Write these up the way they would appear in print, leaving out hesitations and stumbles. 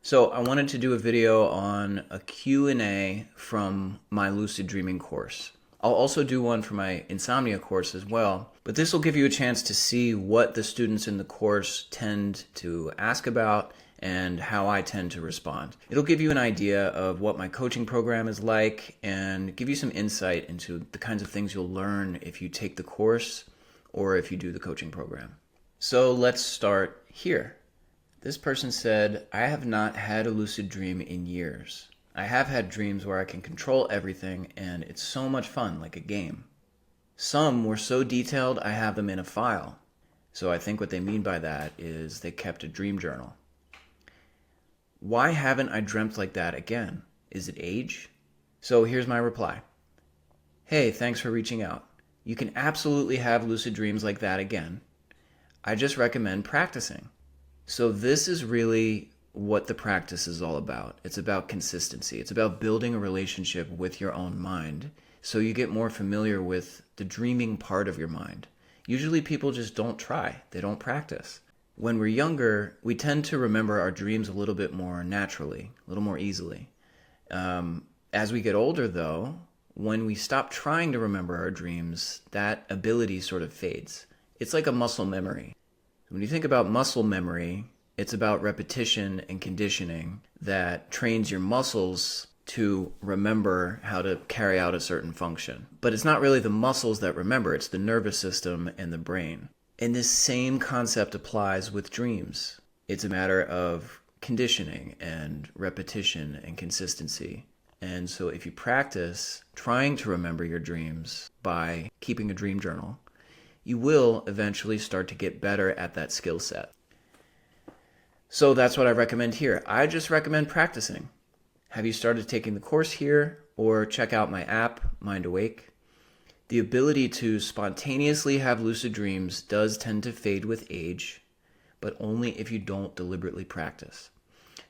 So I wanted to do a video on a Q&A from my lucid dreaming course. I'll also do one for my insomnia course as well, but this will give you a chance to see what the students in the course tend to ask about and how I tend to respond. It'll give you an idea of what my coaching program is like and give you some insight into the kinds of things you'll learn if you take the course or if you do the coaching program. So let's start here. This person said, I have not had a lucid dream in years. I have had dreams where I can control everything and it's so much fun, like a game. Some were so detailed I have them in a file. So I think what they mean by that is they kept a dream journal. Why haven't I dreamt like that again? Is it age? So here's my reply. Hey, thanks for reaching out. You can absolutely have lucid dreams like that again. I just recommend practicing. So this is really what the practice is all about. It's about consistency. It's about building a relationship with your own mind so you get more familiar with the dreaming part of your mind. Usually people just don't try. They don't practice. When we're younger, we tend to remember our dreams a little bit more naturally, a little more easily. As we get older, though, when we stop trying to remember our dreams, that ability sort of fades. It's like a muscle memory. When you think about muscle memory, it's about repetition and conditioning that trains your muscles to remember how to carry out a certain function. But it's not really the muscles that remember, it's the nervous system and the brain. And this same concept applies with dreams. It's a matter of conditioning and repetition and consistency. And so if you practice trying to remember your dreams by keeping a dream journal, you will eventually start to get better at that skill set. So that's what I recommend here. I just recommend practicing. Have you started taking the course here, or check out my app, Mind Awake? The ability to spontaneously have lucid dreams does tend to fade with age, but only if you don't deliberately practice.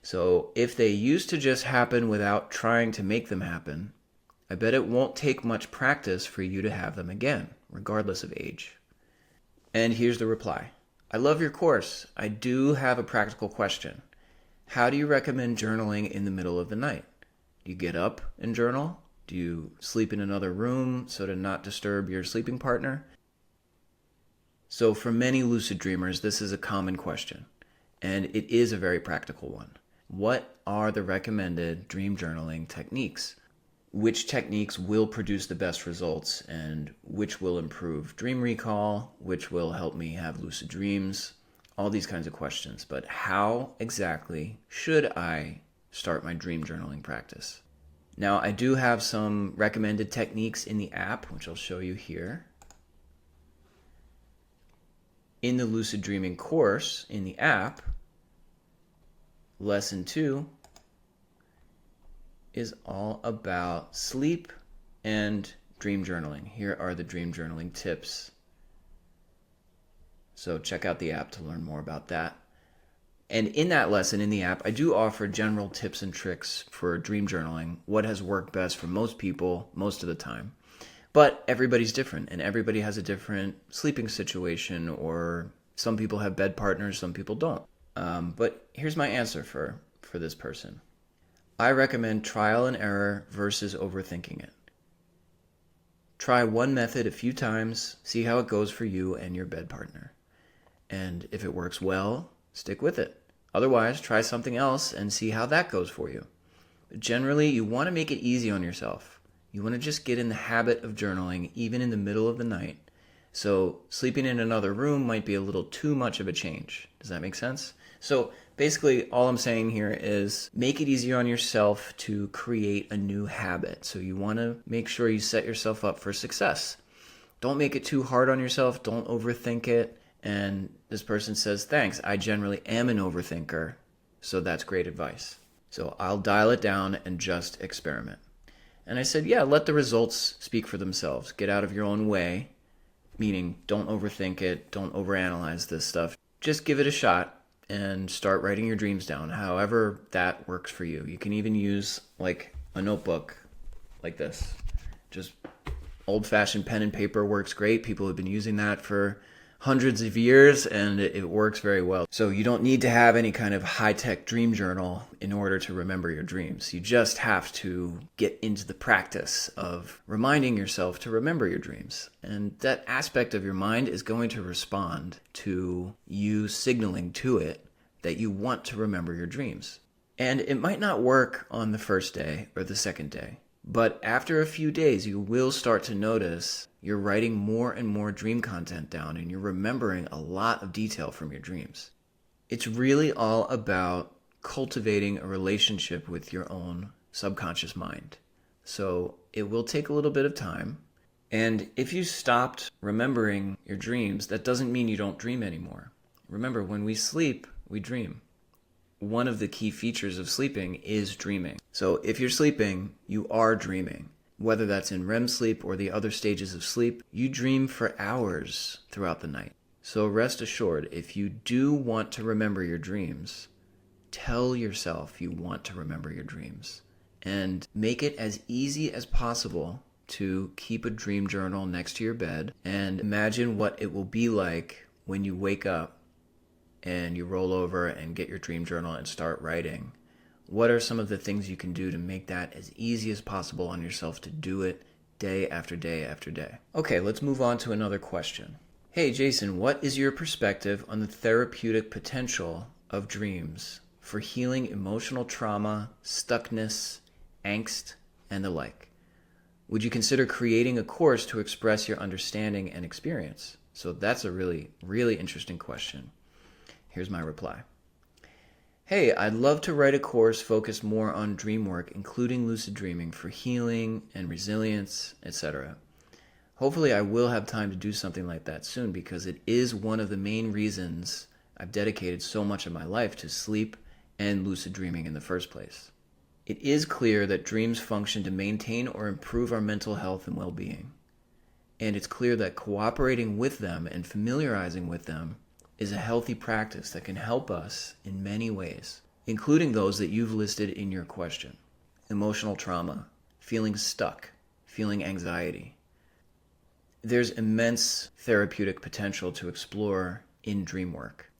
So if they used to just happen without trying to make them happen, I bet it won't take much practice for you to have them again, regardless of age. And here's the reply. I love your course. I do have a practical question. How do you recommend journaling in the middle of the night? Do you get up and journal? Do you sleep in another room so to not disturb your sleeping partner? So for many lucid dreamers, this is a common question, and it is a very practical one. What are the recommended dream journaling techniques? Which techniques will produce the best results and which will improve dream recall, which will help me have lucid dreams, all these kinds of questions. But how exactly should I start my dream journaling practice? Now, I do have some recommended techniques in the app, which I'll show you here. In the lucid dreaming course, in the app, lesson 2 is all about sleep and dream journaling. Here are the dream journaling tips. So check out the app to learn more about that. And in that lesson in the app, I do offer general tips and tricks for dream journaling, what has worked best for most people most of the time. But everybody's different, and everybody has a different sleeping situation, or some people have bed partners, some people don't. But here's my answer for this person. I recommend trial and error versus overthinking it. Try one method a few times, see how it goes for you and your bed partner. And if it works well, stick with it. Otherwise, try something else and see how that goes for you. But generally, you want to make it easy on yourself. You want to just get in the habit of journaling, even in the middle of the night. So sleeping in another room might be a little too much of a change. Does that make sense? So basically, all I'm saying here is make it easier on yourself to create a new habit. So you want to make sure you set yourself up for success. Don't make it too hard on yourself. Don't overthink it. And this person says, thanks, I generally am an overthinker. So that's great advice. So I'll dial it down and just experiment. And I said, yeah, let the results speak for themselves. Get out of your own way, meaning don't overthink it. Don't overanalyze this stuff. Just give it a shot and start writing your dreams down, however that works for you. You can even use like a notebook like this. Just old-fashioned pen and paper works great. People have been using that for hundreds of years, and it works very well. So you don't need to have any kind of high-tech dream journal in order to remember your dreams. You just have to get into the practice of reminding yourself to remember your dreams. And that aspect of your mind is going to respond to you signaling to it that you want to remember your dreams. And it might not work on the first day or the second day, but after a few days, you will start to notice you're writing more and more dream content down, and you're remembering a lot of detail from your dreams. It's really all about cultivating a relationship with your own subconscious mind. So it will take a little bit of time. And if you stopped remembering your dreams, that doesn't mean you don't dream anymore. Remember, when we sleep, we dream. One of the key features of sleeping is dreaming. So if you're sleeping, you are dreaming. Whether that's in REM sleep or the other stages of sleep, you dream for hours throughout the night. So rest assured, if you do want to remember your dreams, tell yourself you want to remember your dreams. And make it as easy as possible to keep a dream journal next to your bed, and imagine what it will be like when you wake up and you roll over and get your dream journal and start writing. What are some of the things you can do to make that as easy as possible on yourself to do it day after day after day? Okay, let's move on to another question. Hey Jason, what is your perspective on the therapeutic potential of dreams for healing emotional trauma, stuckness, angst, and the like? Would you consider creating a course to express your understanding and experience? So that's a really, really interesting question. Here's my reply. Hey, I'd love to write a course focused more on dream work, including lucid dreaming for healing and resilience, etc. Hopefully I will have time to do something like that soon, because it is one of the main reasons I've dedicated so much of my life to sleep and lucid dreaming in the first place. It is clear that dreams function to maintain or improve our mental health and well-being. And it's clear that cooperating with them and familiarizing with them is a healthy practice that can help us in many ways, including those that you've listed in your question. Emotional trauma, feeling stuck, feeling anxiety. There's immense therapeutic potential to explore in dream work.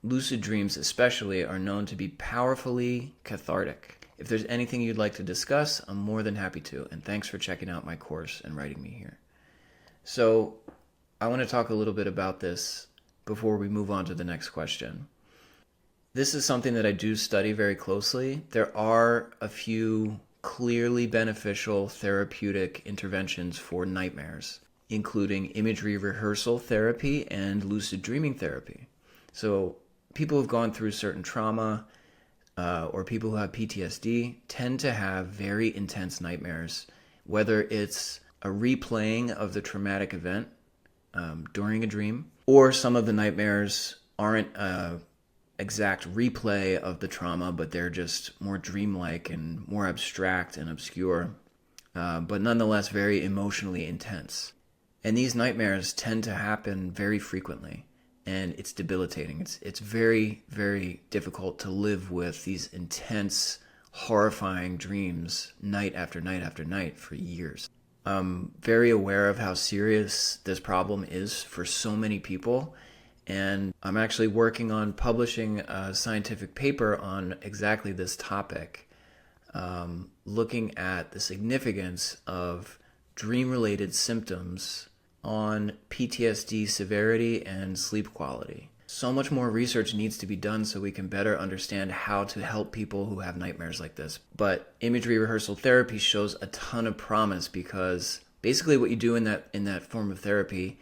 Lucid dreams especially are known to be powerfully cathartic. If there's anything you'd like to discuss, I'm more than happy to, and thanks for checking out my course and writing me here. So I want to talk a little bit about this before we move on to the next question. This is something that I do study very closely. There are a few clearly beneficial therapeutic interventions for nightmares, including imagery rehearsal therapy and lucid dreaming therapy. So people who've gone through certain trauma or people who have PTSD tend to have very intense nightmares, whether it's a replaying of the traumatic event during a dream, or some of the nightmares aren't exact replay of the trauma, but they're just more dreamlike and more abstract and obscure, but nonetheless very emotionally intense. And these nightmares tend to happen very frequently, and it's debilitating. It's very, very difficult to live with these intense, horrifying dreams night after night after night for years. I'm very aware of how serious this problem is for so many people, and I'm actually working on publishing a scientific paper on exactly this topic, looking at the significance of dream-related symptoms on PTSD severity and sleep quality. So much more research needs to be done so we can better understand how to help people who have nightmares like this. But imagery rehearsal therapy shows a ton of promise, because basically what you do in that form of therapy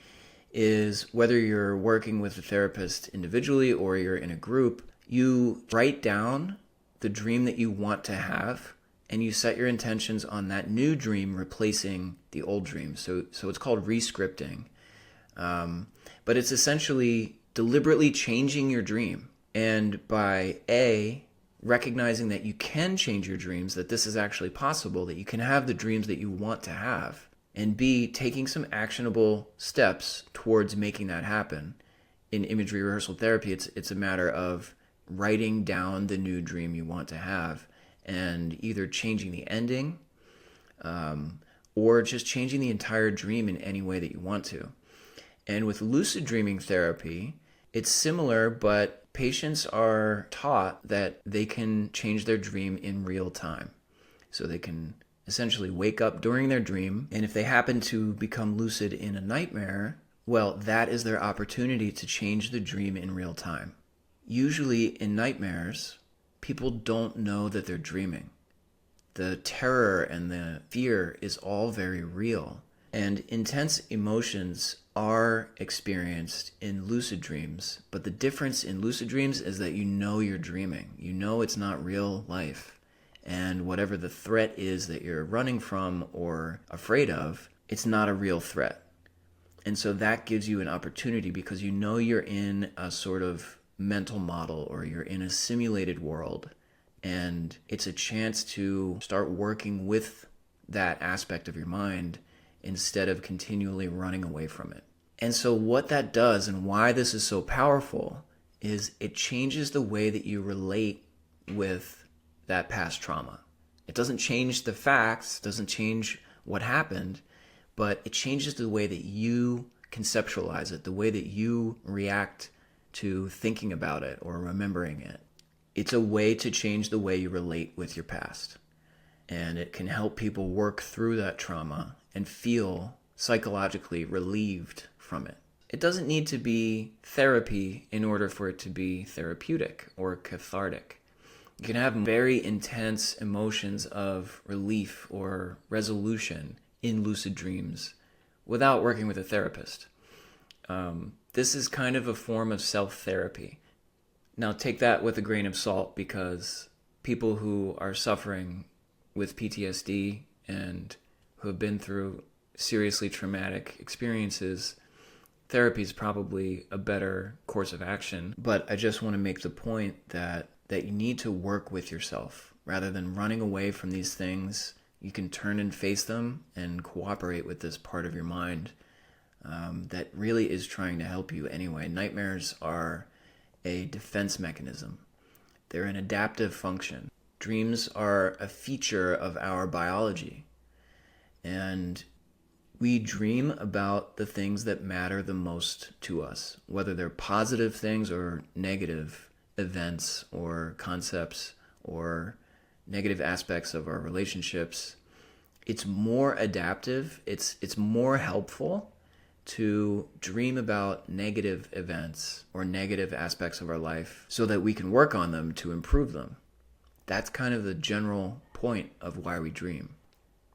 is, whether you're working with a therapist individually or you're in a group, you write down the dream that you want to have, and you set your intentions on that new dream replacing the old dream. So it's called re-scripting. But it's essentially deliberately changing your dream. And by recognizing that you can change your dreams, that this is actually possible, that you can have the dreams that you want to have, and B, taking some actionable steps towards making that happen. In imagery rehearsal therapy, it's a matter of writing down the new dream you want to have, and either changing the ending or just changing the entire dream in any way that you want to. And with lucid dreaming therapy, it's similar, but patients are taught that they can change their dream in real time. So they can essentially wake up during their dream, and if they happen to become lucid in a nightmare, well, that is their opportunity to change the dream in real time. Usually in nightmares, people don't know that they're dreaming. The terror and the fear is all very real. And intense emotions are experienced in lucid dreams. But the difference in lucid dreams is that you know you're dreaming. You know it's not real life. And whatever the threat is that you're running from or afraid of, it's not a real threat. And so that gives you an opportunity because you know you're in a sort of mental model or you're in a simulated world. And it's a chance to start working with that aspect of your mind instead of continually running away from it. And so what that does and why this is so powerful is it changes the way that you relate with that past trauma. It doesn't change the facts, doesn't change what happened, but it changes the way that you conceptualize it, the way that you react to thinking about it or remembering it. It's a way to change the way you relate with your past. And it can help people work through that trauma and feel psychologically relieved from it. It doesn't need to be therapy in order for it to be therapeutic or cathartic. You can have very intense emotions of relief or resolution in lucid dreams without working with a therapist. This is kind of a form of self-therapy. Now take that with a grain of salt because people who are suffering with PTSD and who have been through seriously traumatic experiences, therapy is probably a better course of action. But I just want to make the point that you need to work with yourself. Rather than running away from these things, you can turn and face them and cooperate with this part of your mind that really is trying to help you anyway. Nightmares are a defense mechanism. They're an adaptive function. Dreams are a feature of our biology. And we dream about the things that matter the most to us, whether they're positive things or negative events or concepts or negative aspects of our relationships. It's more adaptive. It's more helpful to dream about negative events or negative aspects of our life so that we can work on them to improve them. That's kind of the general point of why we dream.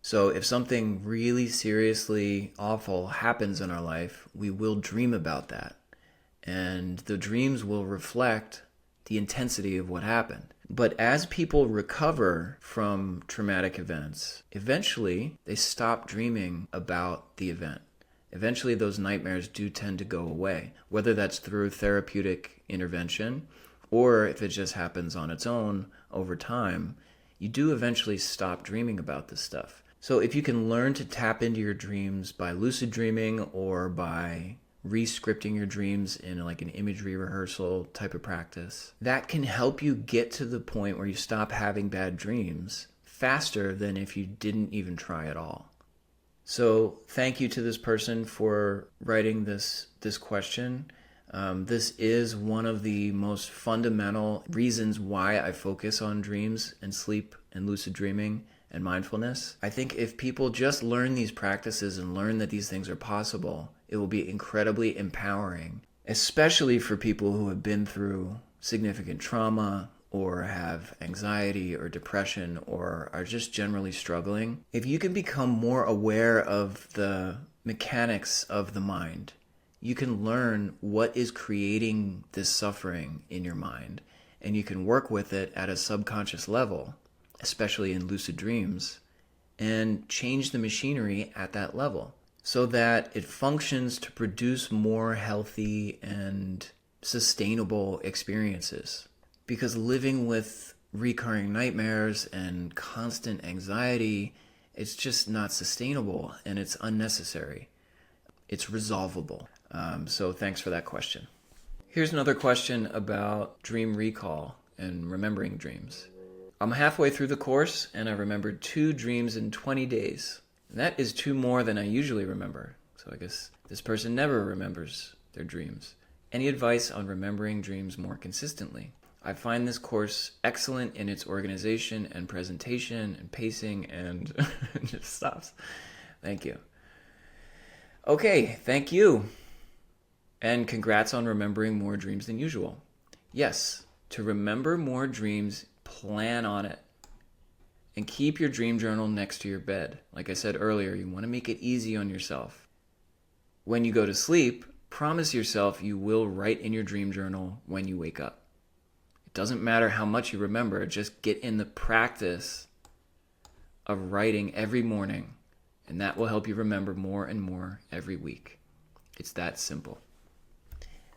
So if something really seriously awful happens in our life, we will dream about that. And the dreams will reflect the intensity of what happened. But as people recover from traumatic events, eventually they stop dreaming about the event. Eventually those nightmares do tend to go away, whether that's through therapeutic intervention or if it just happens on its own over time, you do eventually stop dreaming about this stuff. So if you can learn to tap into your dreams by lucid dreaming or by re-scripting your dreams in like an imagery rehearsal type of practice, that can help you get to the point where you stop having bad dreams faster than if you didn't even try at all. So thank you to this person for writing this question. This is one of the most fundamental reasons why I focus on dreams and sleep and lucid dreaming and mindfulness. I think if people just learn these practices and learn that these things are possible, it will be incredibly empowering, especially for people who have been through significant trauma or have anxiety or depression or are just generally struggling. If you can become more aware of the mechanics of the mind, you can learn what is creating this suffering in your mind, and you can work with it at a subconscious level, especially in lucid dreams, and change the machinery at that level so that it functions to produce more healthy and sustainable experiences. Because living with recurring nightmares and constant anxiety, it's just not sustainable and it's unnecessary. It's resolvable. So thanks for that question. Here's another question about dream recall and remembering dreams. I'm halfway through the course and I remembered 2 dreams in 20 days. And that is 2 more than I usually remember. So I guess this person never remembers their dreams. Any advice on remembering dreams more consistently? I find this course excellent in its organization and presentation and pacing and it just stops. Thank you. Okay, thank you. And congrats on remembering more dreams than usual. Yes, to remember more dreams, plan on it. And keep your dream journal next to your bed. Like I said earlier, you want to make it easy on yourself. When you go to sleep, promise yourself you will write in your dream journal when you wake up. It doesn't matter how much you remember, just get in the practice of writing every morning, and that will help you remember more and more every week. It's that simple.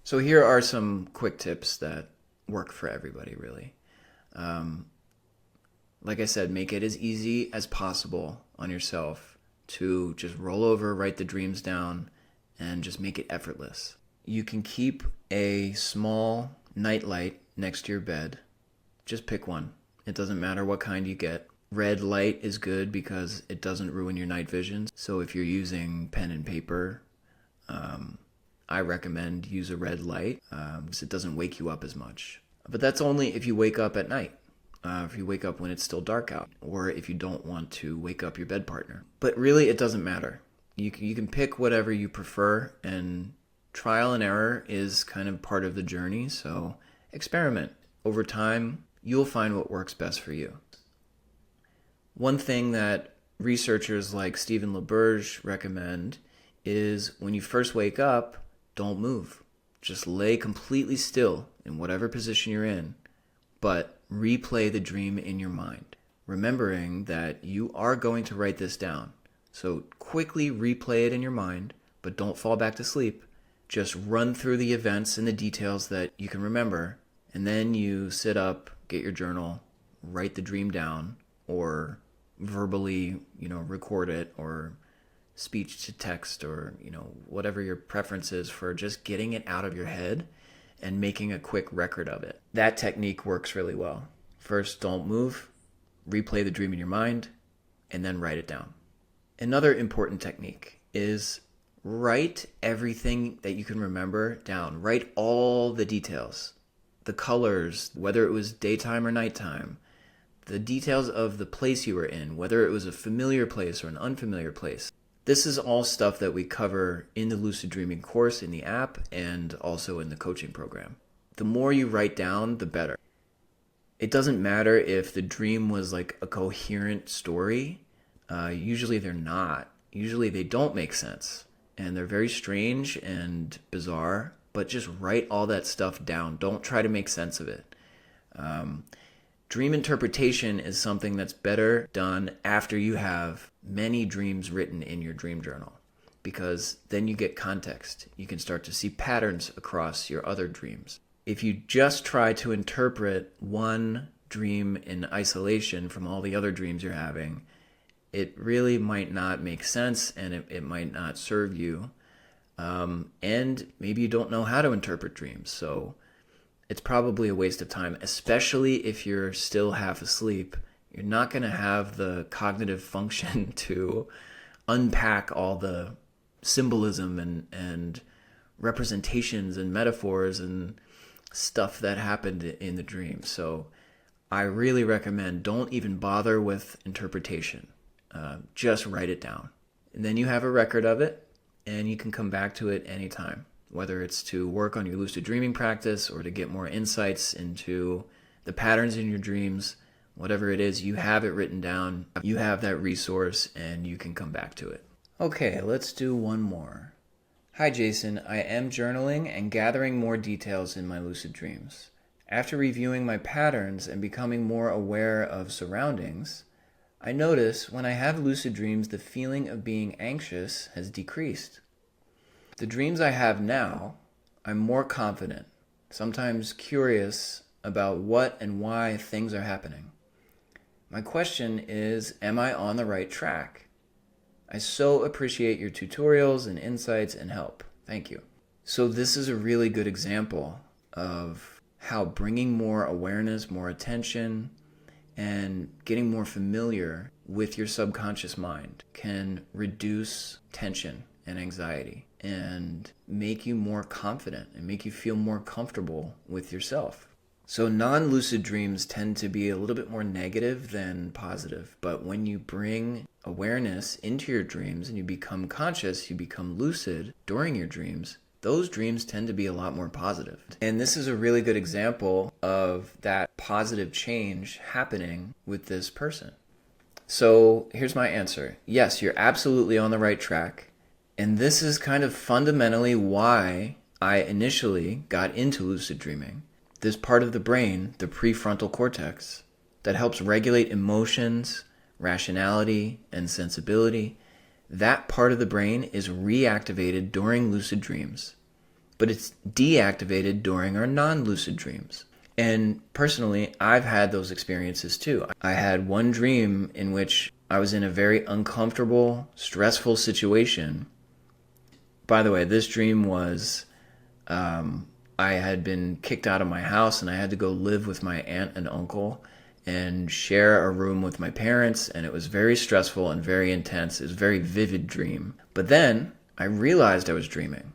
So here are some quick tips that work for everybody, really. Like I said, make it as easy as possible on yourself to just roll over, write the dreams down, and just make it effortless. You can keep a small nightlight next to your bed. Just pick one. It doesn't matter what kind you get. Red light is good because it doesn't ruin your night vision. So if you're using pen and paper, I recommend use a red light because it doesn't wake you up as much. But that's only if you wake up at night. If you wake up when it's still dark out, or if you don't want to wake up your bed partner. But really, it doesn't matter. You can pick whatever you prefer, and trial and error is kind of part of the journey, so experiment. Over time, you'll find what works best for you. One thing that researchers like Stephen LaBerge recommend is when you first wake up, don't move. Just lay completely still in whatever position you're in, but replay the dream in your mind, remembering that you are going to write this down. So quickly replay it in your mind, but don't fall back to sleep. Just run through the events and the details that you can remember, and then you sit up, get your journal, write the dream down, or verbally, record it, or speech to text, or, whatever your preference is for just getting it out of your head and making a quick record of it. That technique works really well. First, don't move, replay the dream in your mind, and then write it down. Another important technique is write everything that you can remember down. Write all the details, the colors, whether it was daytime or nighttime, the details of the place you were in, whether it was a familiar place or an unfamiliar place. This is all stuff that we cover in the Lucid Dreaming course in the app and also in the coaching program. The more you write down, the better. It doesn't matter if the dream was like a coherent story. Usually they're not. Usually they don't make sense. And they're very strange and bizarre, but just write all that stuff down. Don't try to make sense of it. Dream interpretation is something that's better done after you have many dreams written in your dream journal, because then you get context. You can start to see patterns across your other dreams. If you just try to interpret one dream in isolation from all the other dreams you're having, it really might not make sense, and it might not serve you. And maybe you don't know how to interpret dreams, so it's probably a waste of time, especially if you're still half asleep. You're not going to have the cognitive function to unpack all the symbolism and representations and metaphors and stuff that happened in the dream. So I really recommend don't even bother with interpretation. Just write it down. And then you have a record of it, and you can come back to it anytime, whether it's to work on your lucid dreaming practice or to get more insights into the patterns in your dreams. Whatever it is, you have it written down. You have that resource, and you can come back to it. Okay, let's do one more. Hi, Jason. I am journaling and gathering more details in my lucid dreams. After reviewing my patterns and becoming more aware of surroundings, I notice when I have lucid dreams, the feeling of being anxious has decreased. The dreams I have now, I'm more confident, sometimes curious about what and why things are happening. My question is, am I on the right track? I so appreciate your tutorials and insights and help. Thank you. So this is a really good example of how bringing more awareness, more attention, and getting more familiar with your subconscious mind can reduce tension and anxiety and make you more confident and make you feel more comfortable with yourself. So non-lucid dreams tend to be a little bit more negative than positive, but when you bring awareness into your dreams and you become conscious, you become lucid during your dreams, those dreams tend to be a lot more positive. And this is a really good example of that positive change happening with this person. So here's my answer. Yes, you're absolutely on the right track. And this is kind of fundamentally why I initially got into lucid dreaming. This part of the brain, the prefrontal cortex, that helps regulate emotions, rationality, and sensibility, that part of the brain is reactivated during lucid dreams, but it's deactivated during our non-lucid dreams. And personally, I've had those experiences too. I had one dream in which I was in a very uncomfortable, stressful situation. By the way, this dream was I had been kicked out of my house and I had to go live with my aunt and uncle and share a room with my parents, and it was very stressful and very intense. It was a very vivid dream. But then I realized I was dreaming,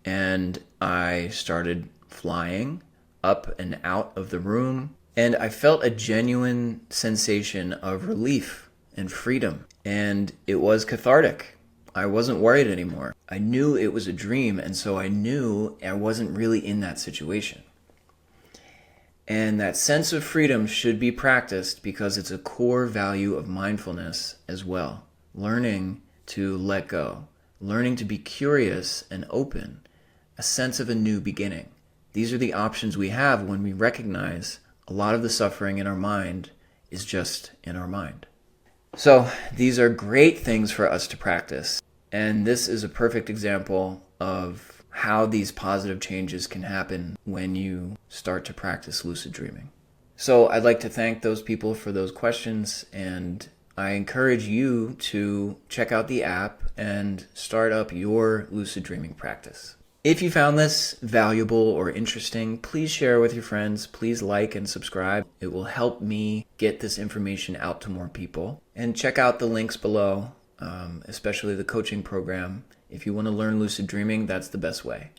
and I started flying up and out of the room, and I felt a genuine sensation of relief and freedom, and it was cathartic. I wasn't worried anymore. I knew it was a dream, and so I knew I wasn't really in that situation. And that sense of freedom should be practiced because it's a core value of mindfulness as well. Learning to let go, learning to be curious and open, a sense of a new beginning. These are the options we have when we recognize a lot of the suffering in our mind is just in our mind. So these are great things for us to practice. And this is a perfect example of how these positive changes can happen when you start to practice lucid dreaming. So I'd like to thank those people for those questions, and I encourage you to check out the app and start up your lucid dreaming practice. If you found this valuable or interesting, please share with your friends. Please like and subscribe. It will help me get this information out to more people. And check out the links below, especially the coaching program. If you want to learn lucid dreaming, that's the best way.